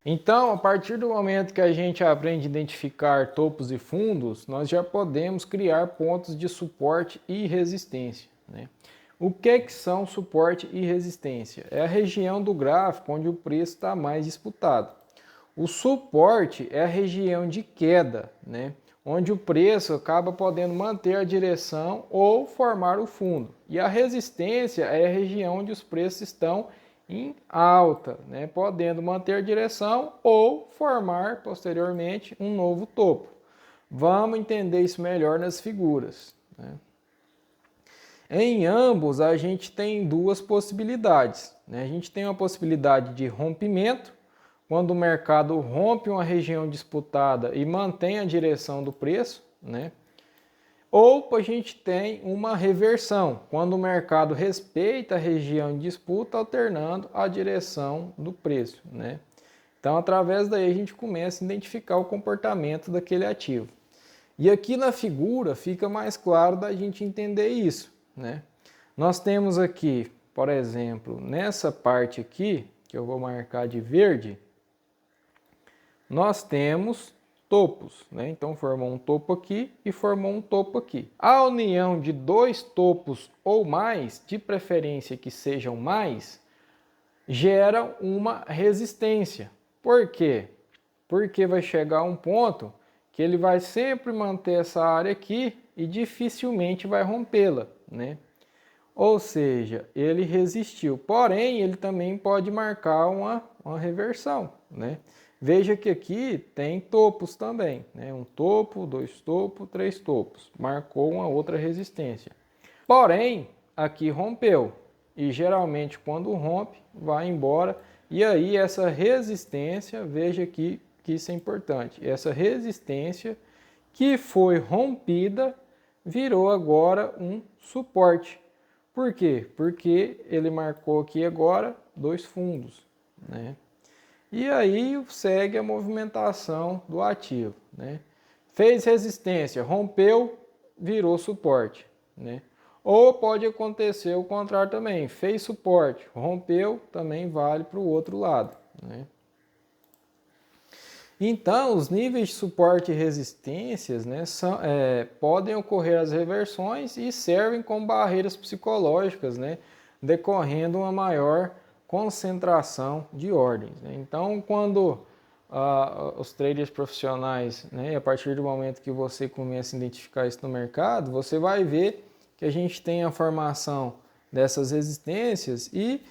Então, a partir do momento que a gente aprende a identificar topos e fundos, nós já podemos criar pontos de suporte e resistência, né? O que são suporte e resistência? É a região do gráfico onde o preço está mais disputado. O suporte é a região de queda, né? Onde o preço acaba podendo manter a direção ou formar o fundo. E a resistência é a região onde os preços estão em alta, né? Podendo manter a direção ou formar posteriormente um novo topo. Vamos entender isso melhor nas figuras, né? Em ambos a gente tem duas possibilidades, né? A gente tem uma possibilidade de rompimento, quando o mercado rompe uma região disputada e mantém a direção do preço, né? Ou a gente tem uma reversão, quando o mercado respeita a região de disputa, alternando a direção do preço, né? Então, através daí a gente começa a identificar o comportamento daquele ativo. E aqui na figura fica mais claro da gente entender isso, né? Nós temos aqui, por exemplo, nessa parte aqui, que eu vou marcar de verde, nós temos topos, né? Então formou um topo aqui e formou um topo aqui. A união de dois topos ou mais, de preferência que sejam mais, gera uma resistência. Por quê? Porque vai chegar um ponto que ele vai sempre manter essa área aqui e dificilmente vai rompê-la, né? Ou seja, ele resistiu, porém ele também pode marcar uma reversão, né? Veja que aqui tem topos também, né? Um topo, dois topos, três topos. Marcou uma outra resistência. Porém, aqui rompeu. E geralmente quando rompe, vai embora. E aí essa resistência, veja aqui que isso é importante. Essa resistência que foi rompida virou agora um suporte. Por quê? Porque ele marcou aqui agora dois fundos, né? E aí segue a movimentação do ativo, né? Fez resistência, rompeu, virou suporte, né? Ou pode acontecer o contrário também, fez suporte, rompeu, também vale para o outro lado, né? Então, os níveis de suporte e resistências, né, podem ocorrer as reversões e servem como barreiras psicológicas, né, decorrendo uma maior concentração de ordens, né? Então, quando os traders profissionais, né, a partir do momento que você começa a identificar isso no mercado, você vai ver que a gente tem a formação dessas resistências e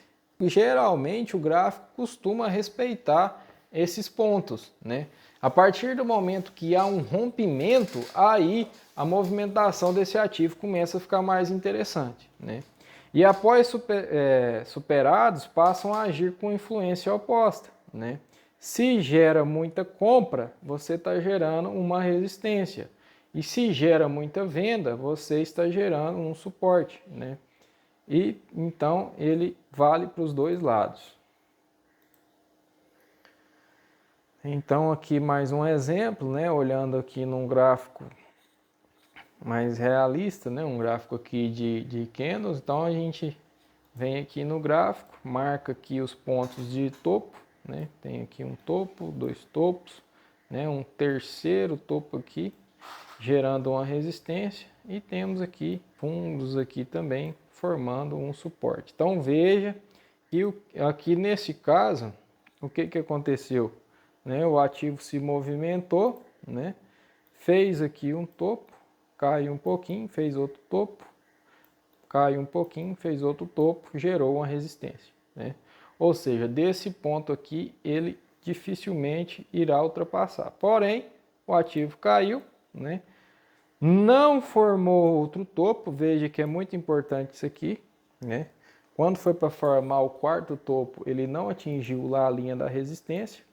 geralmente o gráfico costuma respeitar esses pontos, né? A partir do momento que há um rompimento, aí a movimentação desse ativo começa a ficar mais interessante, né? E após superados, passam a agir com influência oposta, né? Se gera muita compra, você está gerando uma resistência. E se gera muita venda, você está gerando um suporte, né? E então ele vale para os dois lados. Então aqui mais um exemplo, né? Olhando aqui num gráfico mais realista, né? Um gráfico aqui de candles. Então a gente vem aqui no gráfico, marca aqui os pontos de topo, né? Tem aqui um topo, dois topos, né? Um terceiro topo aqui, gerando uma resistência. E temos aqui fundos aqui também, formando um suporte. Então veja que aqui nesse caso, o que aconteceu? Né, o ativo se movimentou, né, fez aqui um topo, caiu um pouquinho, fez outro topo, caiu um pouquinho, fez outro topo, gerou uma resistência, né? Ou seja, desse ponto aqui ele dificilmente irá ultrapassar. Porém, o ativo caiu, né, não formou outro topo. Veja que é muito importante isso aqui, né? Quando foi para formar o quarto topo, ele não atingiu lá a linha da resistência.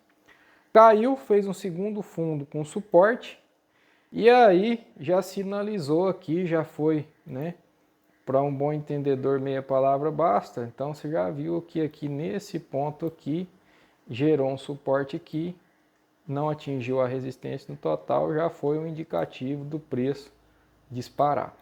Caiu, fez um segundo fundo com suporte e aí já sinalizou aqui, já foi, né? Para um bom entendedor, meia palavra basta. Então você já viu que aqui nesse ponto aqui gerou um suporte aqui, não atingiu a resistência no total, já foi um indicativo do preço disparar.